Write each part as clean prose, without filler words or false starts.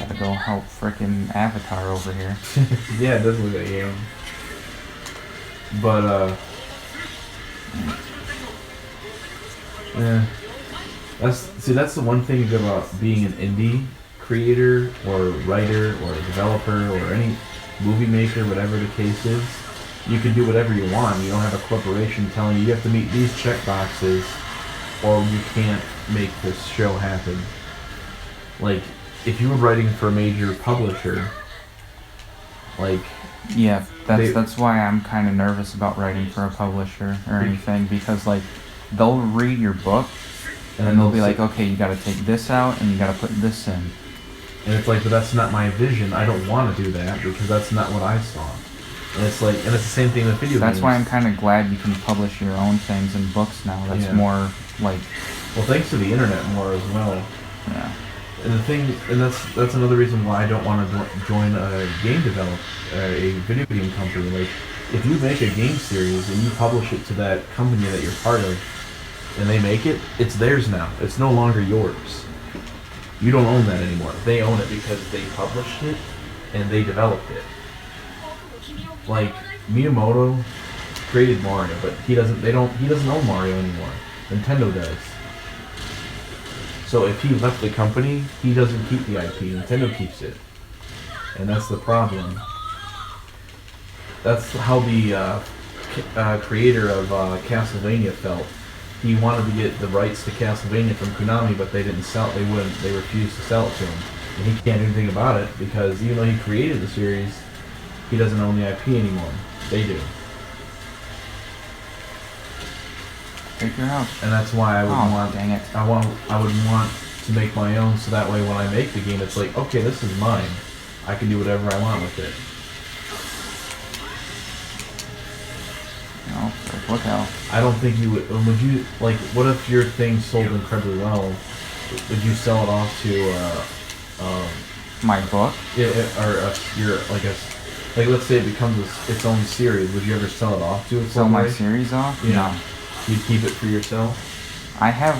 gotta go help frickin' Avatar over here. Yeah, it does look like Aeon. But, yeah. That's the one thing good about being an indie creator or writer or developer or any movie maker, whatever the case is. You can do whatever you want. You don't have a corporation telling you have to meet these check boxes or you can't make this show happen. Like, if you were writing for a major publisher, like... Yeah, that's why I'm kind of nervous about writing for a publisher or anything, because, like, they'll read your book, and then they'll be like, okay, you gotta take this out, and you gotta put this in. And it's like, but that's not my vision. I don't want to do that, because that's not what I saw. And it's like, and it's the same thing with video games. That's why I'm kind of glad you can publish your own things in books now. That's more, like... Well, thanks to the internet more as well. Yeah. And the thing, and that's another reason why I don't want to join a a video game company. Like, if you make a game series and you publish it to that company that you're part of, and they make it, it's theirs now. It's no longer yours. You don't own that anymore. They own it because they published it and they developed it. Like, Miyamoto created Mario, but he doesn't own Mario anymore. Nintendo does. So if he left the company, he doesn't keep the IP. Nintendo keeps it. And that's the problem. That's how the creator of Castlevania felt. He wanted to get the rights to Castlevania from Konami, but they didn't sell it. They refused to sell it to him. And he can't do anything about it because even though he created the series, he doesn't own the IP anymore. They do. Figure out. And that's why I would dang it. I would want to make my own, so that way when I make the game, it's like, okay, this is mine. I can do whatever I want with it. No, look out. I don't think you would you, like, what if your thing sold incredibly well? Would you sell it off to, my book? Yeah, like, let's say it becomes its own series. Would you ever sell it off to a Sell my corporation? series off? Yeah. No. You'd keep it for yourself? I have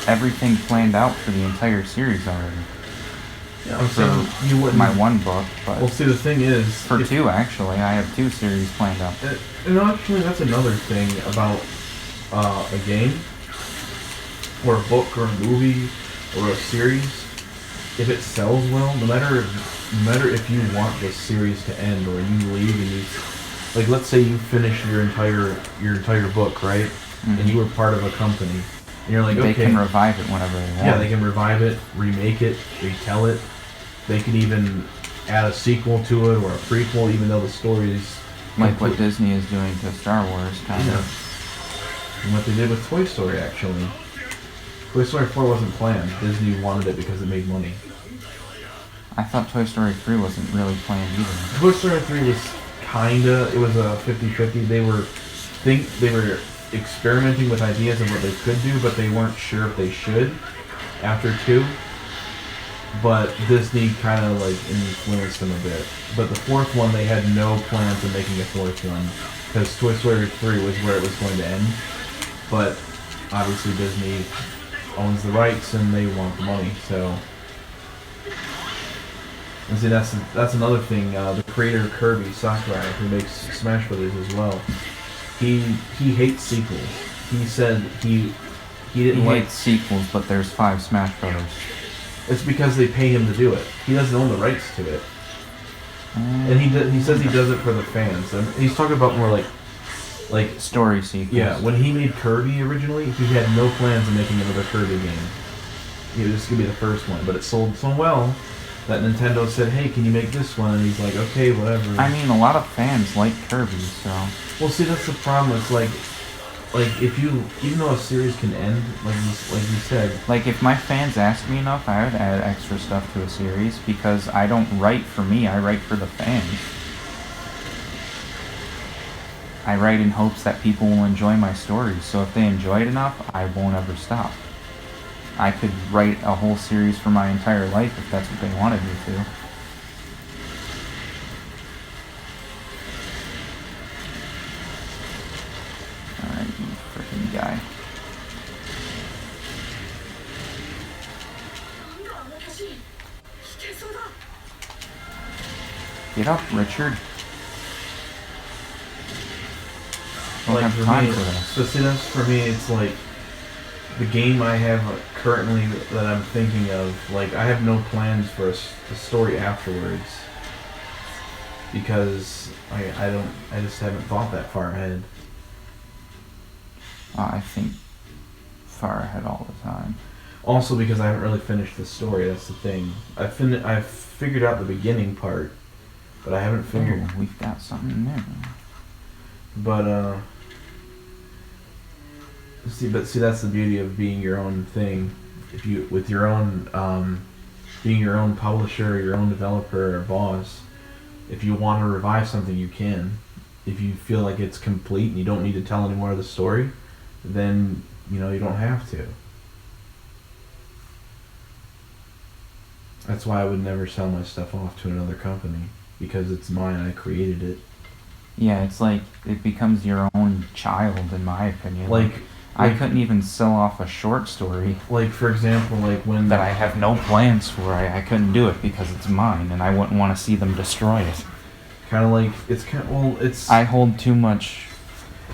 everything planned out for the entire series already. Yeah, I'm saying you wouldn't. My one book, but... Well, see, the thing is... For two, actually. I have two series planned out. And actually, that's another thing about a game, or a book, or a movie, or a series. If it sells well, no matter if you want the series to end, or you leave and you... Like, let's say you finish your entire book, right? Mm-hmm. And you were part of a company. And you're like, they okay... can revive it whenever they want. Yeah, they can revive it, remake it, retell it. They can even add a sequel to it or a prequel, even though the story is... Like what Disney is doing to Star Wars, kind of. And what they did with Toy Story, actually. Toy Story 4 wasn't planned. Disney wanted it because it made money. I thought Toy Story 3 wasn't really planned either. Toy Story 3 was kinda... It was a 50-50. They were experimenting with ideas of what they could do, but they weren't sure if they should after 2. But Disney kind of like influenced them a bit. But the 4th one, they had no plans of making a 4th one because Toy Story 3 was where it was going to end. But obviously Disney owns the rights and they want the money, so... And see, that's another thing. The creator of Kirby, Sakurai, who makes Smash Brothers as well, he hates sequels. He said he didn't like... He hates sequels, but there's 5 Smash Brothers. It's because they pay him to do it. He doesn't own the rights to it. And he says he does it for the fans. And he's talking about more like story sequels. Yeah, when he made Kirby originally, he had no plans of making another Kirby game. It was just going to be the first one. But it sold so well that Nintendo said, hey, can you make this one? And he's like, okay, whatever. I mean, a lot of fans like Kirby, so... Well, see, that's the problem. It's like if you, even though a series can end, like you said... Like, if my fans ask me enough, I would add extra stuff to a series, because I don't write for me, I write for the fans. I write in hopes that people will enjoy my stories, so if they enjoy it enough, I won't ever stop. I could write a whole series for my entire life if that's what they wanted me to. Alright, you freaking guy. Get up, Richard. Don't Like have for time me, for this. so see, that's for me. It's like the game I have currently that I'm thinking of. Like I have no plans for a story afterwards because I just haven't thought that far ahead. I think far ahead all the time. Also because I haven't really finished the story. That's the thing. I've figured out the beginning part, but I haven't figured. Oh, we've got something new. But see, that's the beauty of being your own thing. If you with your own being your own publisher, your own developer or boss, if you want to revive something, you can. If you feel like it's complete and you don't need to tell any more of the story, then you don't have to. That's why I would never sell my stuff off to another company because it's mine. I created it. Yeah, it's like it becomes your own child, in my opinion. Like I couldn't even sell off a short story like for example, like when that I have no plans for. I couldn't do it because it's mine, and I wouldn't want to see them destroy it. kind of like it's kind well, it's I hold too much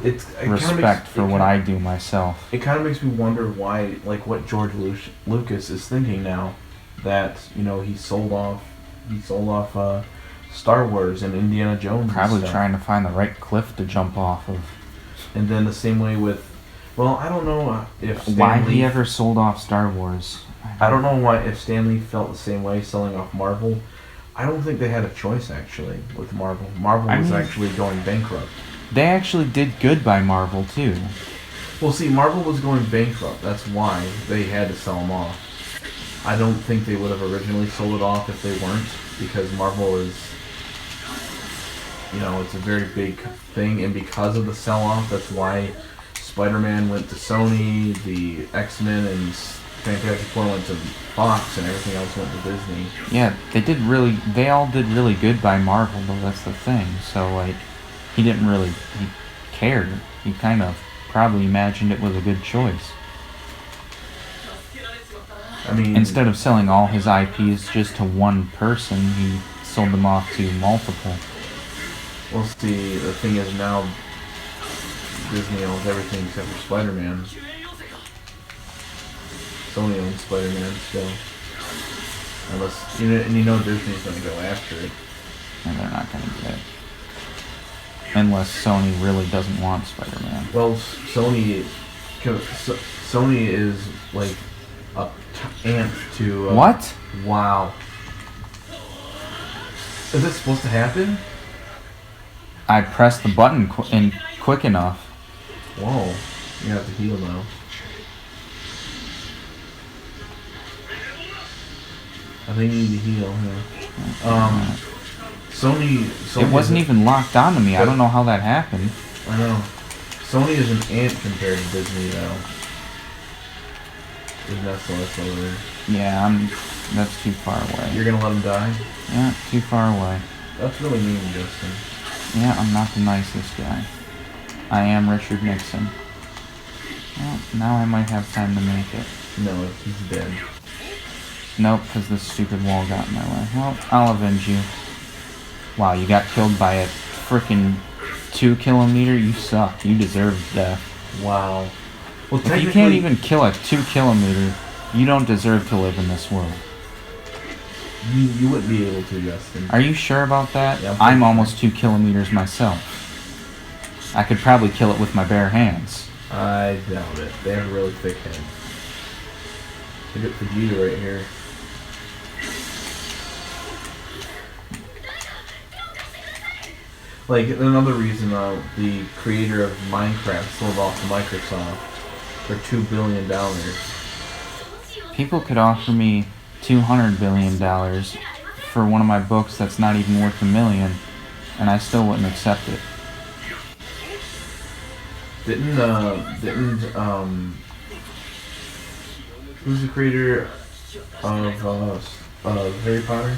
it kinda respect makes, for what I do myself. It kind of makes me wonder why, like, what George Lucas is thinking now that he sold off Star Wars and Indiana Jones. Probably and stuff. trying to find the right cliff to jump off of. And then the same way with, well, I don't know if Why Stan Lee, he ever sold off Star Wars. I don't know why if Stan Lee felt the same way selling off Marvel. I don't think they had a choice actually with Marvel. Marvel was actually going bankrupt. They actually did good by Marvel too. Well, see, Marvel was going bankrupt. That's why they had to sell them off. I don't think they would have originally sold it off if they weren't, because Marvel is, it's a very big thing, and because of the sell-off, that's why Spider-Man went to Sony, the X-Men and Fantastic Four went to Fox, and everything else went to Disney. Yeah, they all did really good by Marvel, though, that's the thing. So, like, he cared. He kind of probably imagined it was a good choice. I mean, Instead of selling all his IPs just to one person, he sold them off to multiple. well, see, the thing is now Disney owns everything except for Spider-Man. Sony owns Spider-Man still. Unless, Disney's going to go after it. And they're not going to get it. Unless Sony really doesn't want Spider-Man. Well, Sony is like a ant to... What? Wow. Is this supposed to happen? I pressed the button quick enough. Whoa. You have to heal now. I think you need to heal, yeah. Sony It wasn't even locked onto me. I don't know how that happened. I know. Sony is an ant compared to Disney, though. Isn't that so weird? Yeah, that's too far away. You're gonna let him die? Yeah, too far away. That's really mean, Justin. Yeah, I'm not the nicest guy. I am Richard Nixon. Well, now I might have time to make it. No, he's dead. Nope, because this stupid wall got in my way. Well, I'll avenge you. Wow, you got killed by a frickin' 2 kilometer? You suck. You deserve death. Wow. Well, if you can't even kill a 2 kilometer, you don't deserve to live in this world. You wouldn't be able to, Justin. Are you sure about that? Yeah, I'm almost 2 kilometers myself. I could probably kill it with my bare hands. I doubt it. They have a really thick head. Look at Vegeta right here. Like, another reason the creator of Minecraft sold off to Microsoft for $2 billion. People could offer me $200 billion for one of my books that's not even worth $1 million, and I still wouldn't accept it. Who's the creator of Harry Potter?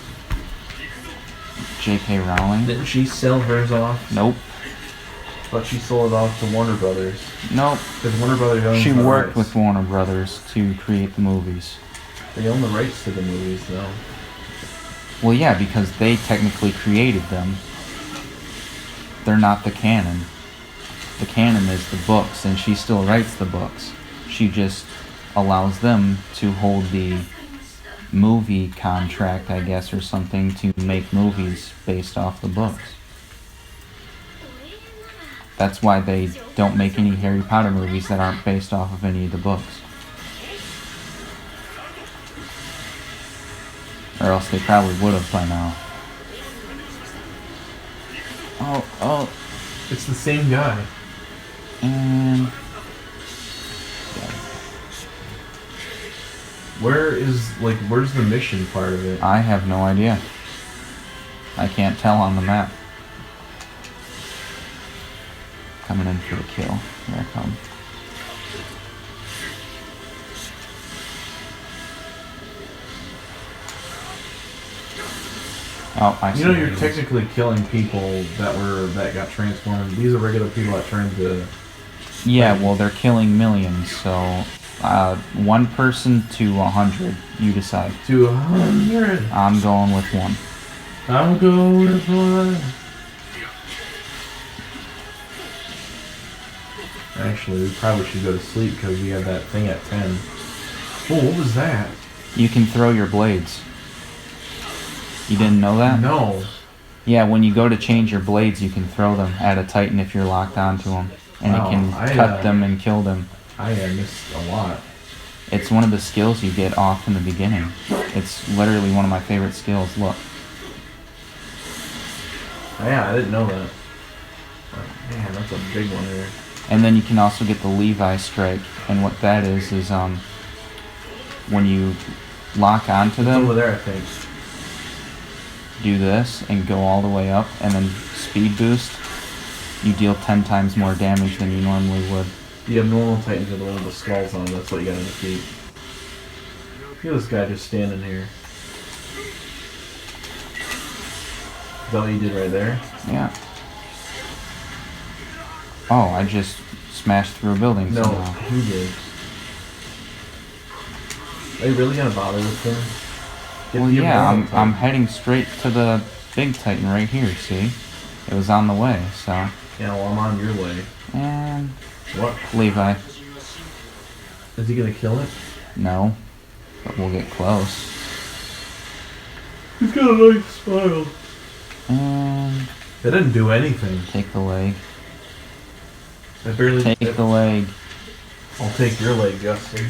J.K. Rowling? Didn't she sell hers off? Nope. But she sold it off to Warner Brothers. Nope. Because Warner Brothers owns She the worked rights. with Warner Brothers to create the movies. They own the rights to the movies, though. Well, yeah, because they technically created them. They're not the canon. The canon is the books, and she still writes the books. She just allows them to hold the movie contract, I guess, or something, to make movies based off the books. That's why they don't make any Harry Potter movies that aren't based off of any of the books. Or else they probably would have by now. Oh, It's the same guy. and... Where's the mission part of it? I have no idea. I can't tell on the map. Coming in for the kill. There I come. Oh, I see. You know, what you're it is. technically killing people that got transformed. These are regular people that turned to. Yeah, well, they're killing millions, so... 1 person to 100, you decide. To 100. I'm going with 1. I'm going with 1. Actually, we probably should go to sleep because we have that thing at 10. Oh, what was that? You can throw your blades. You didn't know that? No. Yeah, when you go to change your blades, you can throw them at a Titan if you're locked onto them. And Wow, it can I, cut them and kill them. I missed a lot. It's one of the skills you get off in the beginning. It's literally one of my favorite skills. Look. Yeah, I didn't know that. Man, that's a big one there. And then you can also get the Levi strike. And what that is when you lock onto It's them, over there, I think. do this and go all the way up and then speed boost, you deal 10 times more damage than you normally would. The abnormal titans are the one with the skulls on. That's what you gotta defeat. Look at this guy just standing here. Is that what you did right there? Yeah. Oh, I just smashed through a building No, somehow. he did. Are you really gonna bother with him? Get Well, the yeah, abnormal I'm titan. heading straight to the big Titan right here, see? It was on the way, so... Yeah, well, I'm on your way. And... What? Levi. Is he gonna kill it? No. But we'll get close. He's got a nice smile. And... It didn't do anything. take the leg. I barely. Take the leg. I'll take your leg, Justin.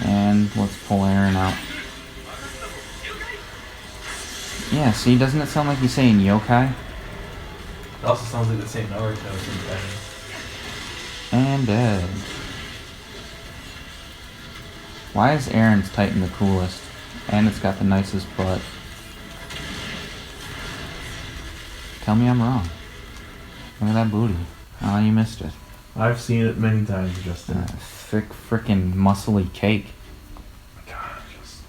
And let's pull Aaron out. Yeah, see, doesn't it sound like he's saying yokai? It also sounds like the same Naruto sometimes. And dead. Why is Aaron's Titan the coolest? And it's got the nicest butt. Tell me I'm wrong. Look at that booty. Oh, you missed it. I've seen it many times, Justin. Thick frickin' muscly cake. God, just.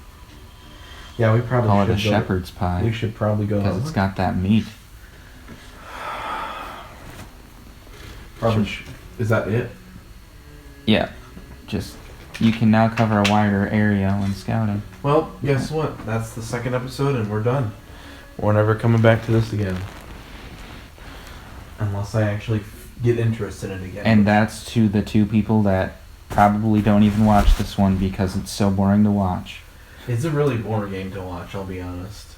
Yeah, we probably Call it a should go. shepherd's pie. We should probably go. Because it's got that meat. Probably. Is that it? Yeah. Just, you can now cover a wider area when scouting. Well, guess what? That's the second episode, and we're done. We're never coming back to this again. Unless I actually get interested in it again. And that's to the 2 people that probably don't even watch this one because it's so boring to watch. It's a really boring game to watch, I'll be honest.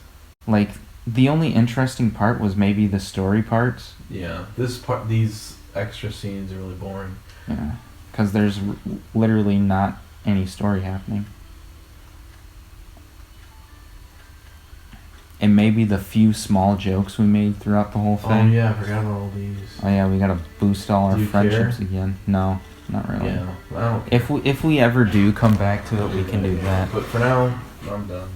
Like, the only interesting part was maybe the story parts. Yeah, these extra scenes are really boring. Yeah. Because there's literally not any story happening. And maybe the few small jokes we made throughout the whole thing. Oh yeah, I forgot about all these. Oh yeah, we gotta boost all our Do you friendships care? again. No, not really. Yeah, I don't. If we ever do come back to it, we can do that. But for now, I'm done.